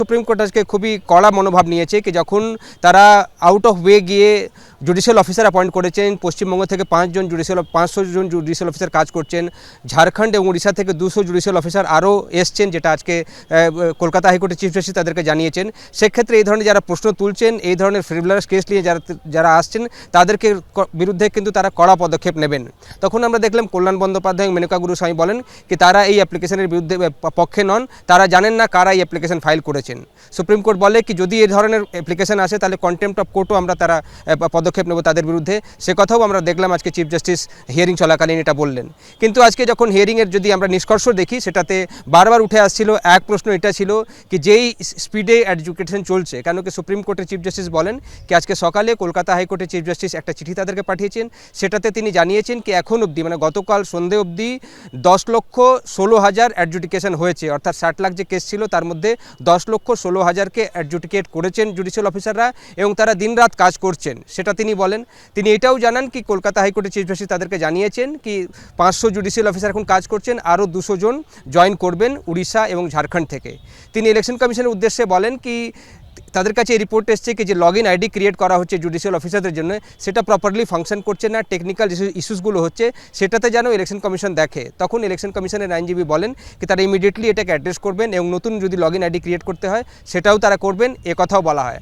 Supreme court আজকে খুবই কড়া মনোভাব নিয়েছে কি যখন তারা আউট অফ ওয়ে গিয়ে জুডিশিয়াল অফিসার অ্যাপয়েন্ট করেছেন, পশ্চিমবঙ্গ থেকে 500 জন জুডিশিয়াল অফিসার কাজ করছেন, ঝাড়খণ্ড এবং উড়িষ্যা থেকে 200 জুডিশিয়াল অফিসার আরও এসছেন, যেটা আজকে কলকাতা হাইকোর্টের চিফ জাস্টিস তাদেরকে জানিয়েছেন। সেক্ষেত্রে এই ধরনের যারা প্রশ্ন তুলছেন, এই ধরনের ফ্রিভলাস কেস নিয়ে যারা আসছেন তাদেরকে বিরুদ্ধে কিন্তু তারা কড়া পদক্ষেপ নেবেন। তখন আমরা দেখলাম কল্যাণ বন্দ্যোপাধ্যায় এবং মেনকা গুরুস্বামী বলেন কি তারা এই অ্যাপ্লিকেশনের বিরুদ্ধে পক্ষে নন, তারা জানেন না কারা এই অ্যাপ্লিকেশন ফাইল করেছেন। সুপ্রিম কোর্ট বলে কি যদি এই ধরনের অ্যাপ্লিকেশন আসে তাহলে কন্টেম্প্ট অফ কোর্টও আমরা তারা পদক্ষেপ নেব তাদের বিরুদ্ধে। সে কথাও আমরা দেখলাম আজকে চিফ জাস্টিস হিয়ারিং চলাকালীন এটা বললেন। কিন্তু আজকে যখন হিয়ারিংয়ের যদি আমরা নিষ্কর্ষ দেখি সেটাতে বারবার উঠে আসছিল এক প্রশ্ন এটা ছিল কি যেই স্পিডে এডুকেশন চলছে, কেন কি সুপ্রিম কোর্টের চিফ জাস্টিস বলেন কি আজকে সকালে কলকাতা হাইকোর্টের চিফ জাস্টিস একটা চিঠি তাদেরকে পাঠিয়েছেন। সেটাতে তিনি জানিয়েছেন কি এখন অবধি মানে গতকাল সন্ধে অবধি 10,16,000 অ্যাডজুডিকেশন হয়েছে, অর্থাৎ 60 লাখ যে কেস ছিল তার মধ্যে 10,16,000কে অ্যাডজুডিকেট করেছেন জুডিশিয়াল অফিসাররা এবং তারা দিনরাত কাজ করছেন, সেটা তিনি বলেন। তিনি এটাও জানান কি কলকাতা হাইকোর্টের চিফ জাস্টিস তাদেরকে জানিয়েছেন কি 500 জুডিশিয়াল অফিসার এখন কাজ করছেন, আরও 200 জন জয়েন করবেন উড়িষ্যা এবং ঝাড়খণ্ড থেকে। তিনি ইলেকশন কমিশনের উদ্দেশ্যে বলেন কি তাদের কাছে এই রিপোর্ট এসছে কি যে লগ ইন আইডি ক্রিয়েট করা হচ্ছে জুডিশিয়াল অফিসারদের জন্য, সেটা প্রপারলি ফাংশন করছে না, টেকনিক্যাল ইস্যুসগুলো হচ্ছে, সেটাতে যেন ইলেকশন কমিশন দেখে। তখন ইলেকশন কমিশনের আইনজীবী বলেন কি তারা ইমিডিয়েটলি এটাকে অ্যাড্রেস করবেন এবং নতুন যদি লগ ইন আইডি ক্রিয়েট করতে হয় সেটাও তারা করবেন, এ কথাও বলা হয়।